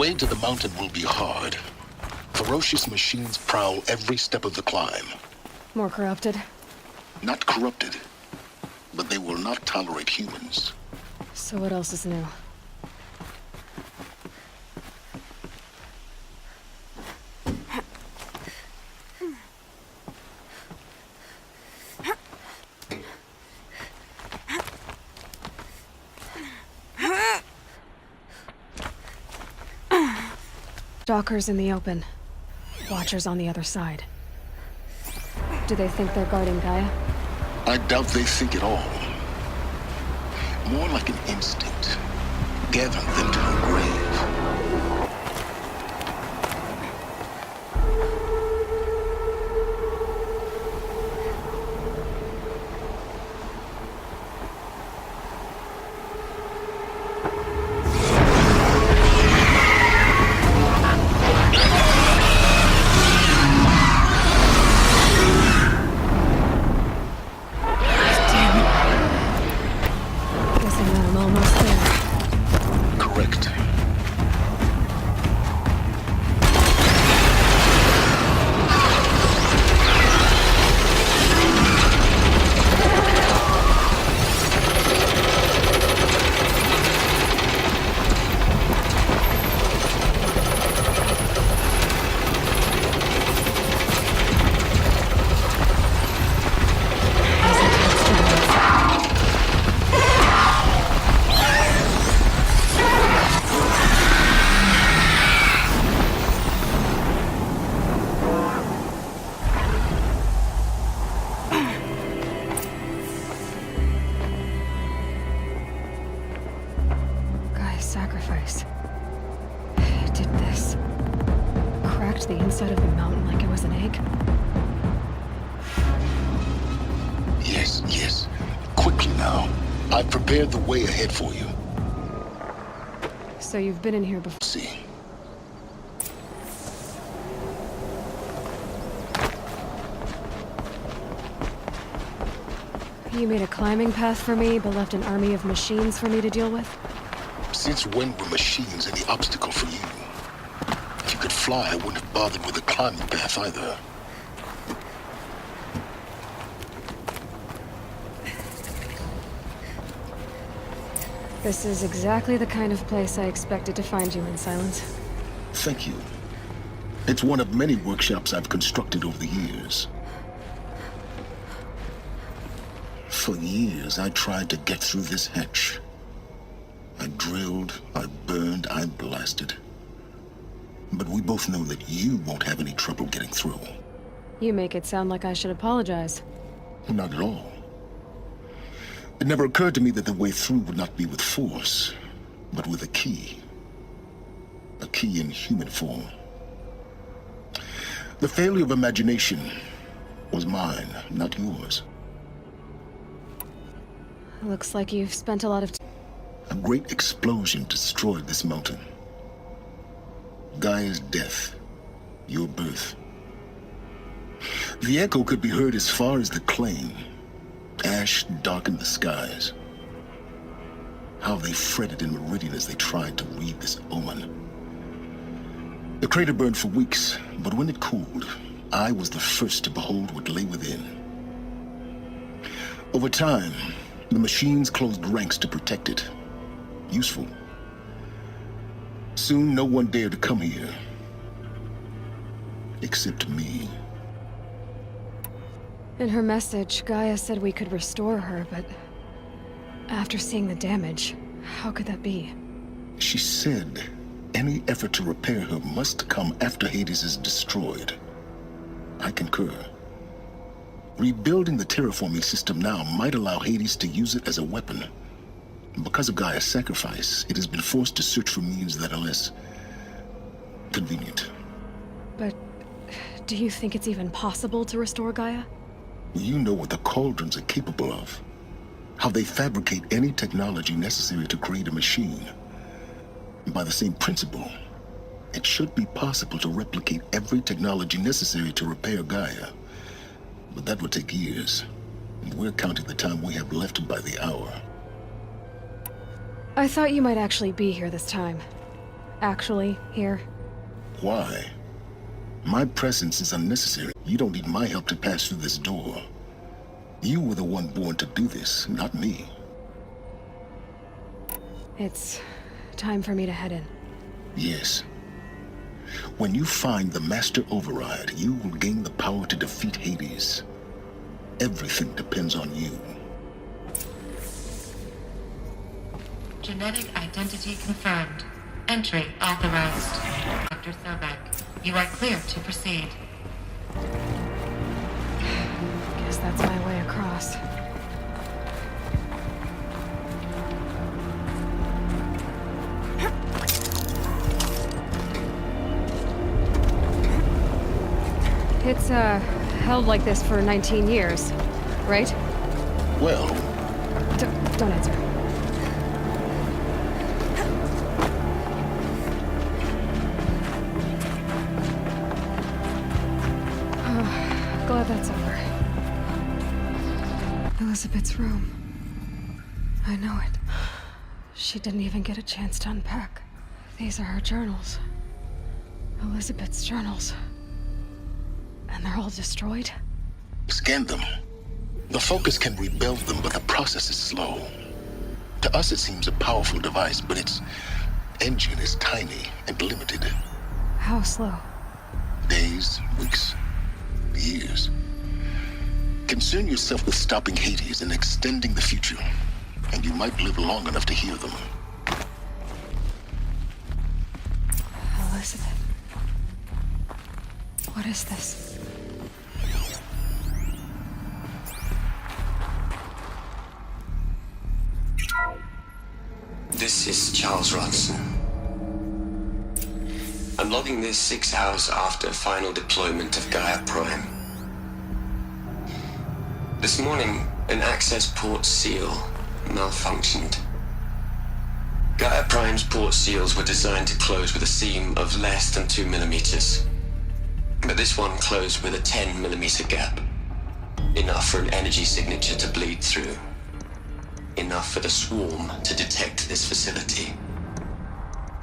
way to the mountain will be hard. Ferocious machines prowl every step of the climb. More corrupted? Not corrupted, but they will not tolerate humans. So what else is new? Stalkers in the open. Watchers on the other side. Do they think they're guarding Gaia? I doubt they think at all. More like an instinct, gathering them to her grave. Sacrifice. It did this. Cracked the inside of the mountain like it was an egg. Yes, yes. Quickly now. I've prepared the way ahead for you. So you've been in here before? See. You made a climbing path for me, but left an army of machines for me to deal with? Since when were machines any obstacle for you? If you could fly, I wouldn't have bothered with a climbing path either. This is exactly the kind of place I expected to find you in, Silence. Thank you. It's one of many workshops I've constructed over the years. For years, I tried to get through this hatch. I drilled, I burned, I blasted. But we both know that you won't have any trouble getting through. You make it sound like I should apologize. Not at all. It never occurred to me that the way through would not be with force, but with a key. A key in human form. The failure of imagination was mine, not yours. Looks like you've spent a lot of time. A great explosion destroyed this mountain. Gaia's death, your birth. The echo could be heard as far as the claim. Ash darkened the skies. How they fretted in Meridian as they tried to read this omen. The crater burned for weeks, but when it cooled, I was the first to behold what lay within. Over time, the machines closed ranks to protect it. Useful. Soon, no one dared to come here. Except me. In her message, Gaia said we could restore her, but after seeing the damage, how could that be? She said any effort to repair her must come after Hades is destroyed. I concur. Rebuilding the terraforming system now might allow Hades to use it as a weapon. Because of Gaia's sacrifice, it has been forced to search for means that are less convenient. But do you think it's even possible to restore Gaia? You know what the Cauldrons are capable of. How they fabricate any technology necessary to create a machine. By the same principle, it should be possible to replicate every technology necessary to repair Gaia. But that would take years. And we're counting the time we have left by the hour. I thought you might actually be here this time. actually here? Why? My presence is unnecessary. You don't need my help to pass through this door. You were the one born to do this, not me. It's time for me to head in. Yes. When you find the Master Override, you will gain the power to defeat Hades. Everything depends on you. Genetic identity confirmed. Entry authorized. Dr. Sobek, you are clear to proceed. Guess that's my way across. It's, held like this for 19 years, right? Well, Don't answer. Oh, glad that's over. Elizabeth's room. I know it. She didn't even get a chance to unpack. These are her journals. Elizabeth's journals. And they're all destroyed? scan them. The Focus can rebuild them, but the process is slow. To us, it seems a powerful device, but its engine is tiny and limited. How slow? Days, weeks, years. Concern yourself with stopping Hades and extending the future, and you might live long enough to hear them. Elizabeth. What is this? This is Charles Rodson. I'm logging this 6 hours after final deployment of Gaia Prime. This morning, an access port seal malfunctioned. Gaia Prime's port seals were designed to close with a seam of less than 2 millimeters. But this one closed with a 10 millimeter gap. Enough for an energy signature to bleed through. Enough for the swarm to detect this facility.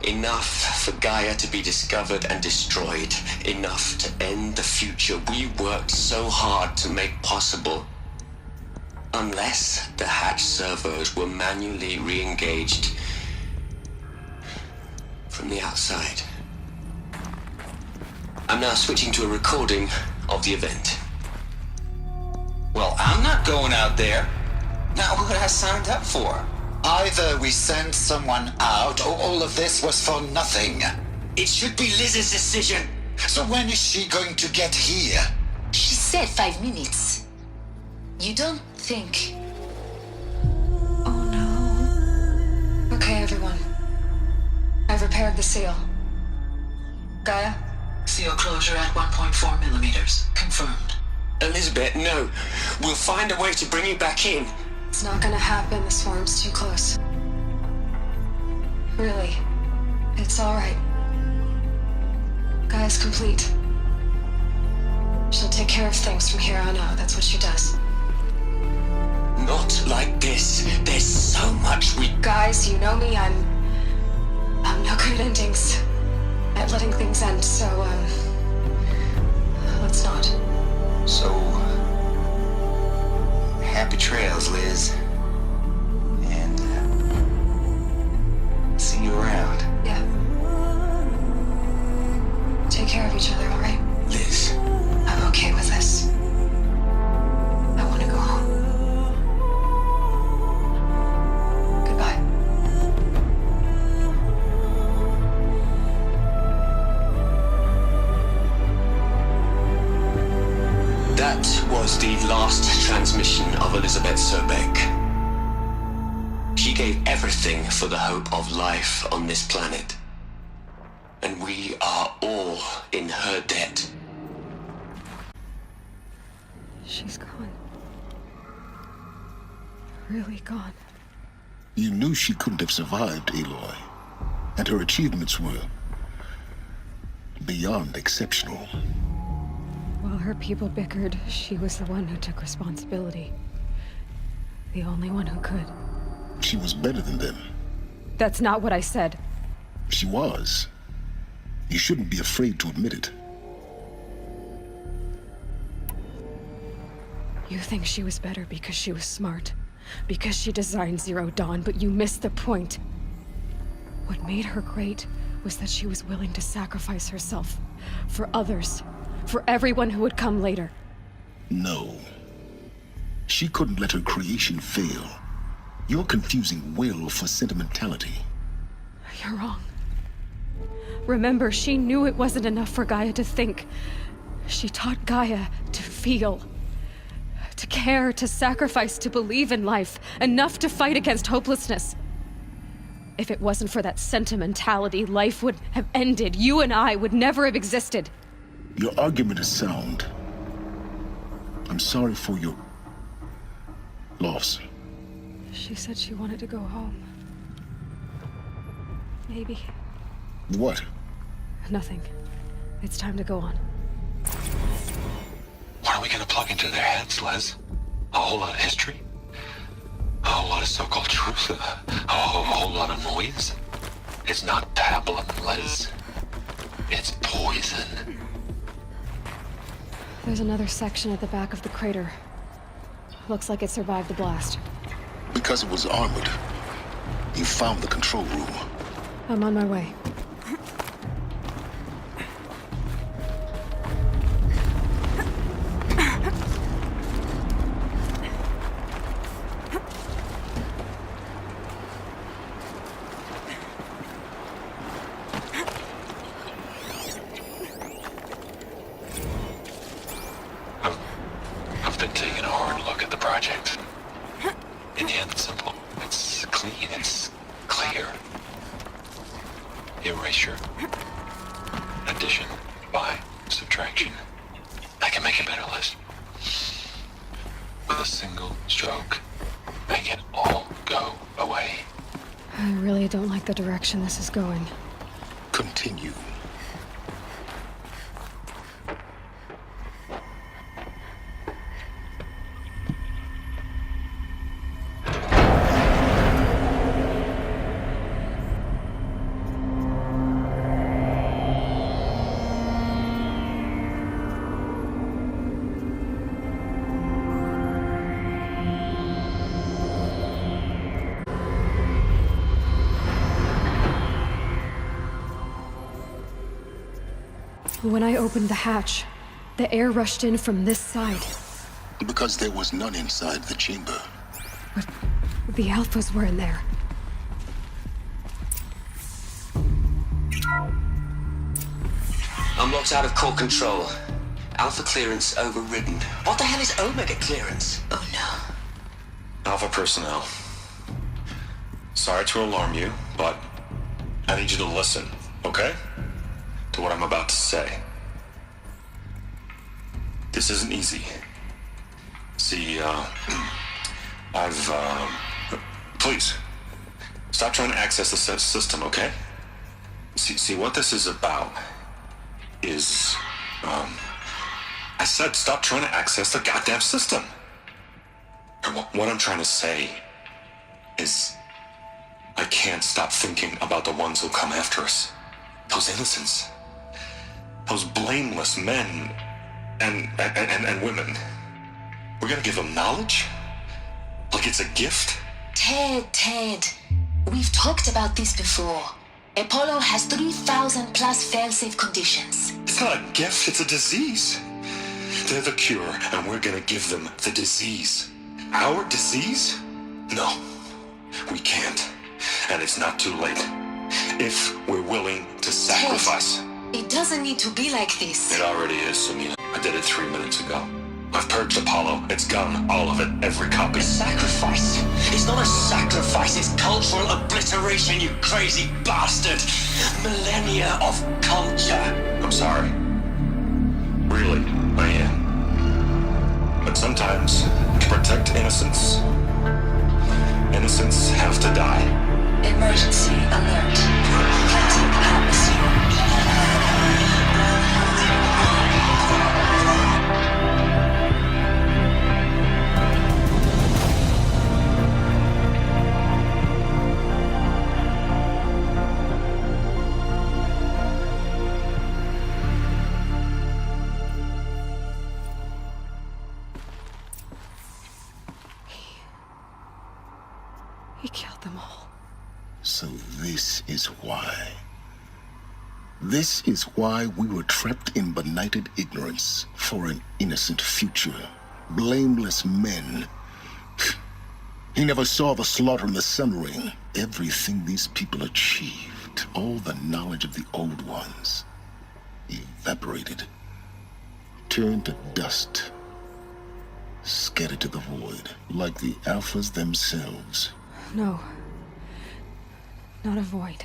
Enough for Gaia to be discovered and destroyed. Enough to end the future we worked so hard to make possible. Unless the hatch servos were manually re-engaged from the outside. I'm now switching to a recording of the event. Well, I'm not going out there. Not what I signed up for. Either we send someone out, or all of this was for nothing. It should be Liz's decision. So when is she going to get here? She said 5 minutes. You don't think... Oh no. Okay, everyone. I've repaired the seal. Gaia? Seal closure at 1.4 millimeters. Confirmed. Elizabeth, no. We'll find a way to bring you back in. It's not gonna happen. The swarm's too close. Really. It's alright. Gaia's complete. She'll take care of things from here on out. That's what she does. Not like this. There's so much we... Guys, you know me. I'm no good at endings. At letting things end, so, let's not. So... happy trails, Liz. And... see you around. Yeah. Take care of each other, alright? Liz. I'm okay with this. I want to go home. Goodbye. That was the last transmission of Elizabeth Sobek. She gave everything for the hope of life on this planet. And we are all in her debt. She's gone. Really gone. You knew she couldn't have survived, Aloy. And her achievements were beyond exceptional. While her people bickered, she was the one who took responsibility. The only one who could. She was better than them. That's not what I said. She was. You shouldn't be afraid to admit it. You think she was better because she was smart, because she designed Zero Dawn, but you missed the point. What made her great was that she was willing to sacrifice herself for others, for everyone who would come later. No. She couldn't let her creation fail. You're confusing will for sentimentality. You're wrong. Remember, she knew it wasn't enough for Gaia to think. She taught Gaia to feel. To care, to sacrifice, to believe in life. Enough to fight against hopelessness. If it wasn't for that sentimentality, life would have ended. You and I would never have existed. Your argument is sound. I'm sorry for your loss. She said she wanted to go home. Maybe. What? Nothing. It's time to go on. What are we gonna plug into their heads, Les? A whole lot of history? A whole lot of so-called truth? A whole lot of noise? It's not pablum, Les. It's poison. There's another section at the back of the crater. Looks like it survived the blast. Because it was armored. You found the control room. I'm on my way. I've been taking a hard look at the project. In the end, it's simple. It's clean. It's clear. Erasure. Addition. By. Subtraction. I can make a better list. With a single stroke, make it all go away. I really don't like the direction this is going. Continue. When I opened the hatch, the air rushed in from this side. Because there was none inside the chamber. But the Alphas were in there. I'm locked out of core control. Alpha clearance overridden. What the hell is Omega clearance? Oh no. Alpha personnel. Sorry to alarm you, but I need you to listen, okay? To what I'm about to say. This isn't easy. See, please, stop trying to access the system, okay? See, what this is about is, I said stop trying to access the goddamn system. And what I'm trying to say is, I can't stop thinking about the ones who'll come after us. Those innocents. Those blameless men and women. We're gonna give them knowledge? Like it's a gift? Ted. We've talked about this before. Apollo has 3,000 plus fail-safe conditions. It's not a gift, it's a disease. They're the cure, and we're gonna give them the disease. Our disease? No, we can't. And it's not too late. If we're willing to sacrifice. Ted, it doesn't need to be like this. It already is, Samina. I did it 3 minutes ago. I've purged Apollo. It's gone. All of it. Every copy. Sacrifice? It's not a sacrifice, it's cultural obliteration, you crazy bastard! Millennia of culture! I'm sorry. Really, I am. But sometimes, to protect innocence, innocents have to die. Emergency alert. Planting atmosphere. He killed them all. So this is why. This is why we were trapped in benighted ignorance for an innocent future. Blameless men. He never saw the slaughter in the Sun Ring. Everything these people achieved, all the knowledge of the old ones, evaporated, turned to dust, scattered to the void, like the Alphas themselves. No. Not a void.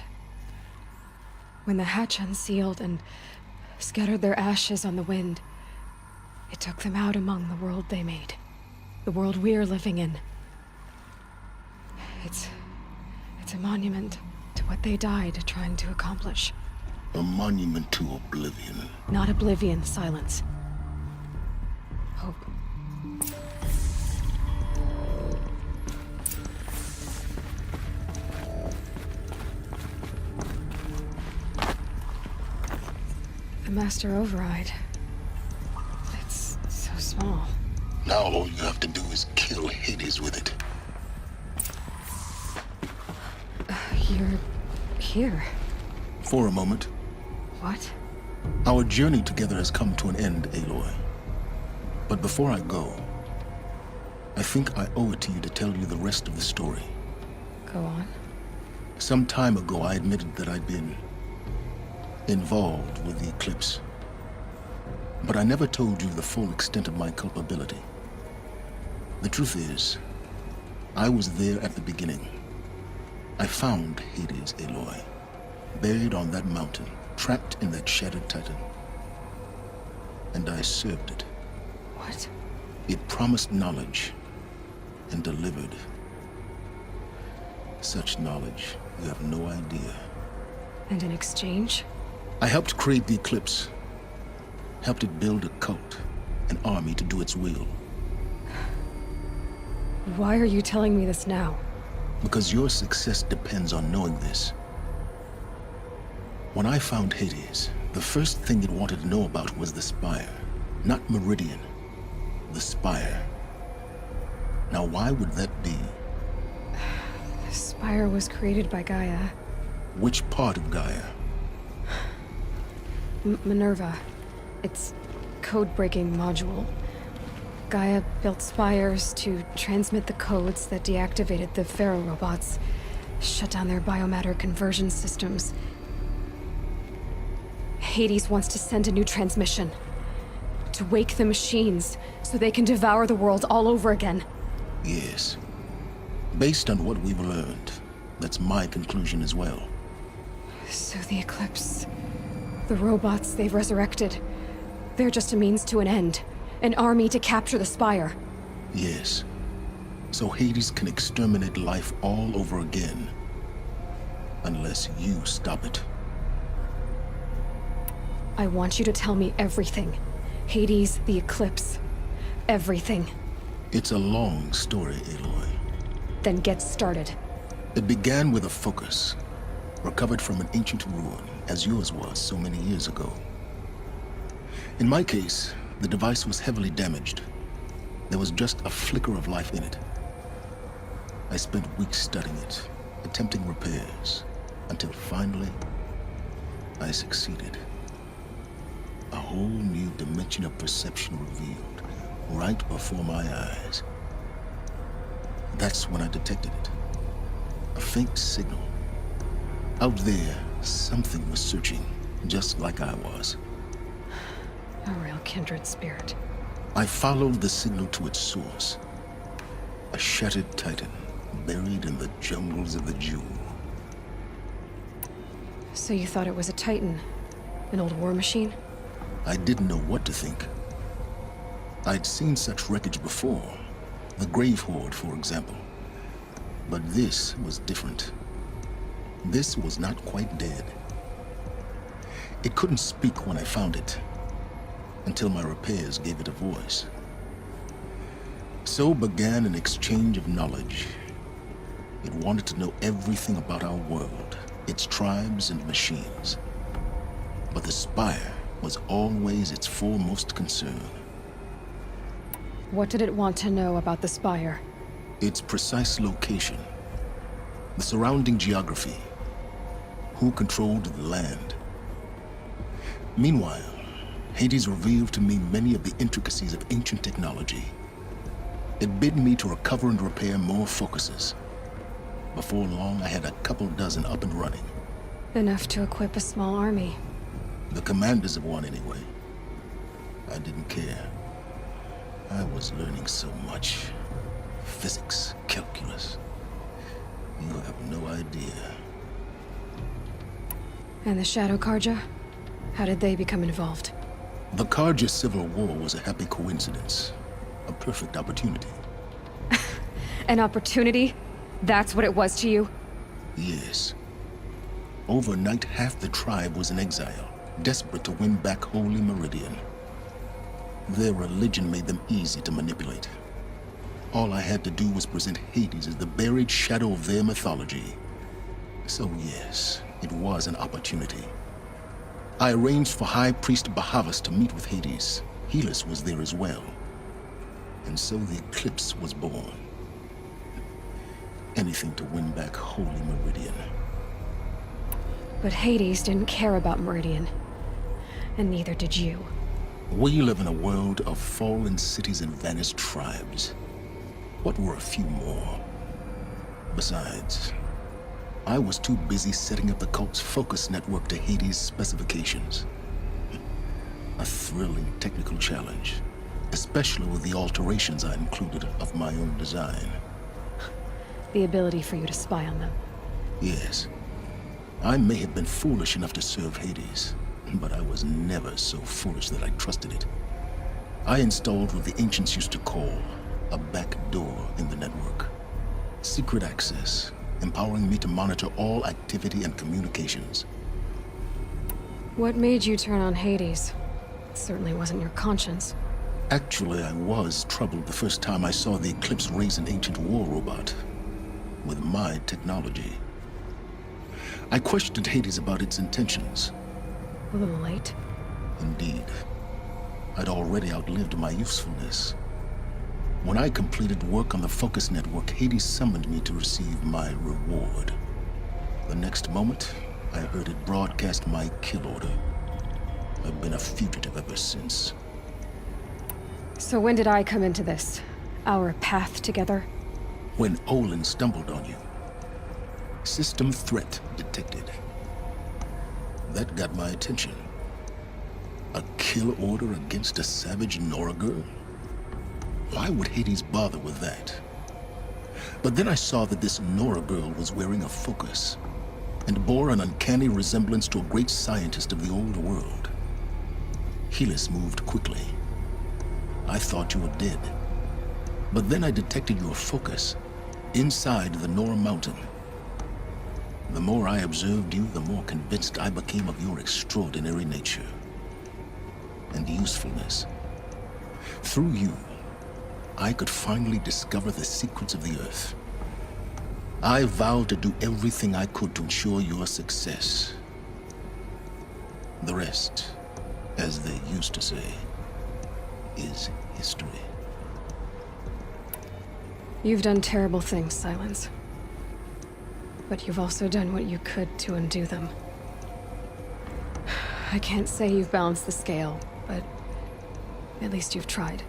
When the hatch unsealed and scattered their ashes on the wind, it took them out among the world they made. The world we're living in. It's a monument to what they died trying to accomplish. A monument to oblivion. Not oblivion, silence. Hope. The Master Override. It's so small. Now all you have to do is kill Hades with it. You're here. For a moment. What? Our journey together has come to an end, Aloy. But before I go, I think I owe it to you to tell you the rest of the story. Go on. Some time ago, I admitted that I'd been involved with the eclipse. But I never told you the full extent of my culpability. The truth is, I was there at the beginning. I found Hades, Aloy, buried on that mountain, trapped in that shattered titan. And I served it. What? It promised knowledge and delivered. Such knowledge, you have no idea. And in exchange? I helped create the eclipse. Helped it build a cult, an army to do its will. Why are you telling me this now? Because your success depends on knowing this. When I found Hades, the first thing it wanted to know about was the Spire. Not Meridian. The Spire. Now why would that be? The Spire was created by Gaia. Which part of Gaia? Minerva. Its code-breaking module. Gaia built spires to transmit the codes that deactivated the Pharaoh robots, shut down their biomatter conversion systems. Hades wants to send a new transmission. To wake the machines, so they can devour the world all over again. Yes. Based on what we've learned, that's my conclusion as well. So the Eclipse... the robots they've resurrected... they're just a means to an end. An army to capture the Spire. Yes. So Hades can exterminate life all over again. Unless you stop it. I want you to tell me everything. Hades, the Eclipse. Everything. It's a long story, Aloy. Then get started. It began with a focus, recovered from an ancient ruin, as yours was so many years ago. In my case, the device was heavily damaged. There was just a flicker of life in it. I spent weeks studying it, attempting repairs, until finally, I succeeded. A whole new dimension of perception revealed, right before my eyes. That's when I detected it. A faint signal. Out there, something was searching, just like I was. A real kindred spirit. I followed the signal to its source. A shattered titan, buried in the jungles of the Jewel. So you thought it was a Titan? An old war machine? I didn't know what to think. I'd seen such wreckage before. The Grave Horde, for example. But this was different. This was not quite dead. It couldn't speak when I found it, until my repairs gave it a voice. So began an exchange of knowledge. It wanted to know everything about our world, its tribes and machines. But the Spire was always its foremost concern. What did it want to know about the Spire? Its precise location, the surrounding geography, who controlled the land. Meanwhile, Hades revealed to me many of the intricacies of ancient technology. It bid me to recover and repair more focuses. Before long, I had a couple dozen up and running. Enough to equip a small army. The commanders of one, anyway. I didn't care. I was learning so much. Physics, calculus. You have no idea. And the Shadow Karja? How did they become involved? The Karja Civil War was a happy coincidence. A perfect opportunity. An opportunity? That's what it was to you? Yes. Overnight, half the tribe was in exile, desperate to win back Holy Meridian. Their religion made them easy to manipulate. All I had to do was present Hades as the buried shadow of their mythology. So yes, it was an opportunity. I arranged for High Priest Bahavas to meet with Hades. Helis was there as well. And so the eclipse was born. Anything to win back Holy Meridian. But Hades didn't care about Meridian. And neither did you. We live in a world of fallen cities and vanished tribes. What were a few more? Besides, I was too busy setting up the cult's focus network to Hades' specifications. A thrilling technical challenge, especially with the alterations I included of my own design. The ability for you to spy on them. Yes. I may have been foolish enough to serve Hades, but I was never so foolish that I trusted it. I installed what the ancients used to call a back door in the network. Secret access, empowering me to monitor all activity and communications. What made you turn on Hades? It certainly wasn't your conscience. Actually, I was troubled the first time I saw the Eclipse raise an ancient war robot. With my technology. I questioned Hades about its intentions. A little late. Indeed. I'd already outlived my usefulness. When I completed work on the Focus Network, Hades summoned me to receive my reward. The next moment, I heard it broadcast my kill order. I've been a fugitive ever since. So when did I come into this? Our path together? When Olin stumbled on you. System threat detected. That got my attention. A kill order against a savage Nora girl? Why would Hades bother with that? But then I saw that this Nora girl was wearing a focus, and bore an uncanny resemblance to a great scientist of the old world. Helis moved quickly. I thought you were dead. But then I detected your focus inside the Nora mountain. The more I observed you, the more convinced I became of your extraordinary nature and usefulness. Through you, I could finally discover the secrets of the Earth. I vowed to do everything I could to ensure your success. The rest, as they used to say, is history. You've done terrible things, Silence. But you've also done what you could to undo them. I can't say you've balanced the scale, but at least you've tried.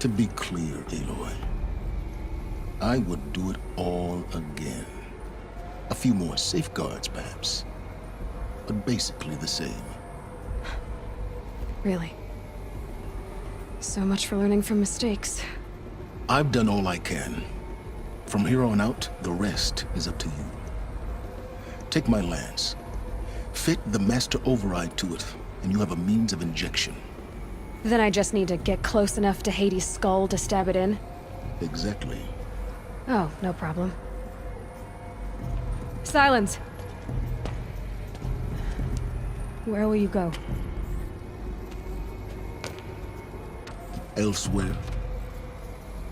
To be clear, Aloy, I would do it all again. A few more safeguards, perhaps, but basically the same. Really? So much for learning from mistakes. I've done all I can. From here on out, the rest is up to you. Take my lance. Fit the master override to it, and you have a means of injection. Then I just need to get close enough to Hades' skull to stab it in? Exactly. Oh, no problem. Silence! Where will you go? Elsewhere.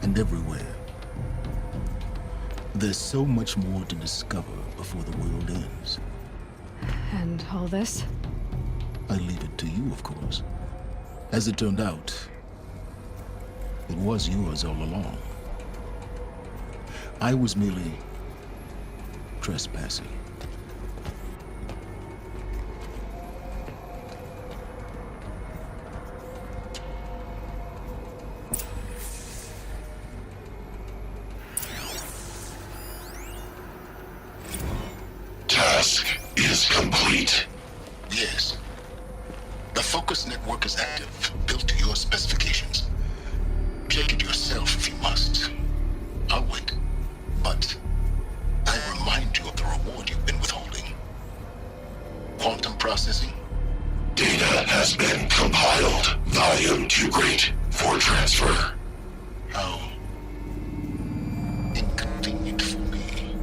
And everywhere. There's so much more to discover before the world ends. And all this? I leave it to you, of course. As it turned out, it was yours all along. I was merely trespassing. Task is complete. Yes. The focus network is active, built to your specifications. Check it yourself if you must. I'll wait. But I remind you of the reward you've been withholding. Quantum processing? Data has been compiled. Volume too great for transfer. How inconvenient for me.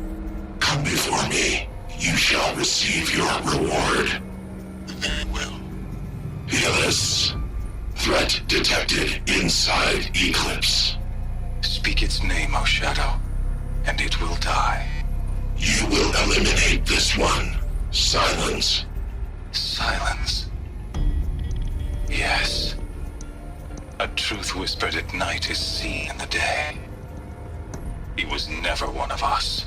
Come before me. You shall receive your reward. Very well. Helis. Threat detected inside Eclipse. Speak its name, O Shadow, and it will die. You will eliminate this one. Silence. Silence. Yes. A truth whispered at night is seen in the day. He was never one of us.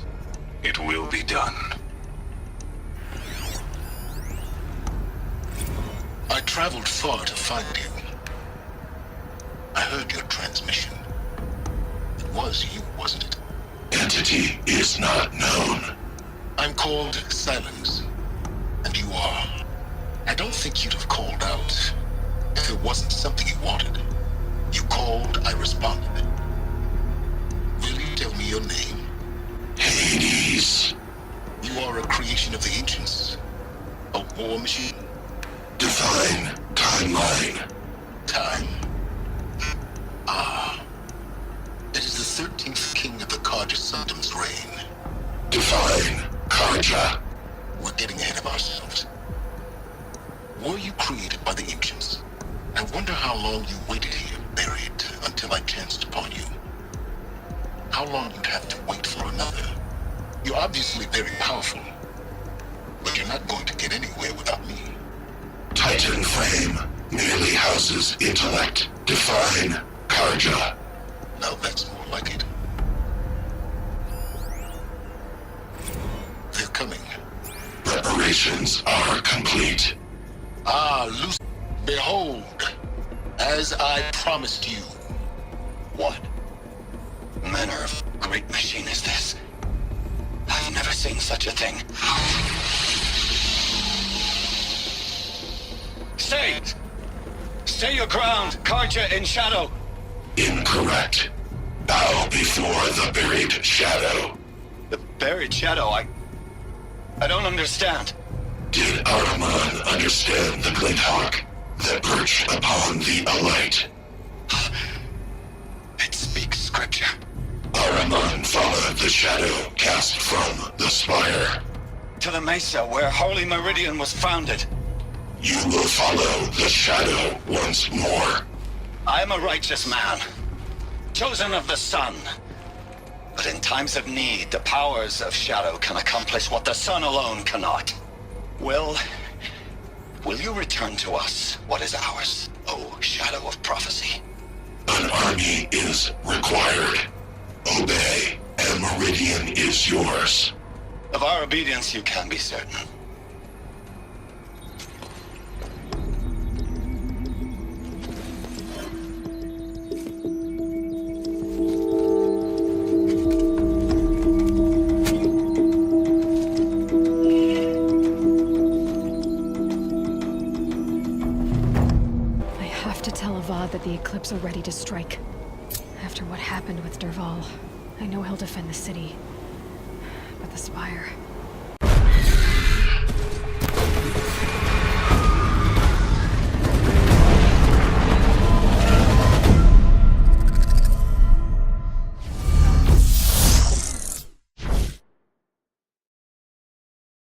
It will be done. I traveled far to find you. I heard your transmission. It was you, wasn't it? Entity is not known. I'm called Silence, and you are. I don't think you'd have called out if it wasn't something you wanted. You called, I responded. Will you tell me your name? Hades. You are a creation of the ancients. A war machine. Define timeline. Time. Ah. It is the 13th king of the Karja Sundom's reign. Define Karja. We're getting ahead of ourselves. Were you created by the ancients? I wonder how long you waited here, buried, until I chanced upon you. How long you'd have to wait for another. You're obviously very powerful, but you're not going to get anywhere without me. Titan Flame merely houses intellect. Define Karja. Now that's more like it. They're coming. Preparations are complete. Ah, Lucy, behold, as I promised you. What manner of great machine is this? I've never seen such a thing. Stay! Stay your ground, Karja in shadow! Incorrect. Bow before the buried shadow. The buried shadow, I don't understand. Did Ahriman understand the glint hawk that perched upon the alight? It speaks scripture. Ahriman followed the shadow cast from the spire. To the mesa where Holy Meridian was founded. You will follow the shadow once more. I am a righteous man, chosen of the sun. But in times of need, the powers of shadow can accomplish what the sun alone cannot. Will you return to us what is ours, O Shadow of Prophecy? An army is required. Obey, and Meridian is yours. Of our obedience you can be certain. That the Eclipse are ready to strike. After what happened with Derval, I know he'll defend the city. But the Spire...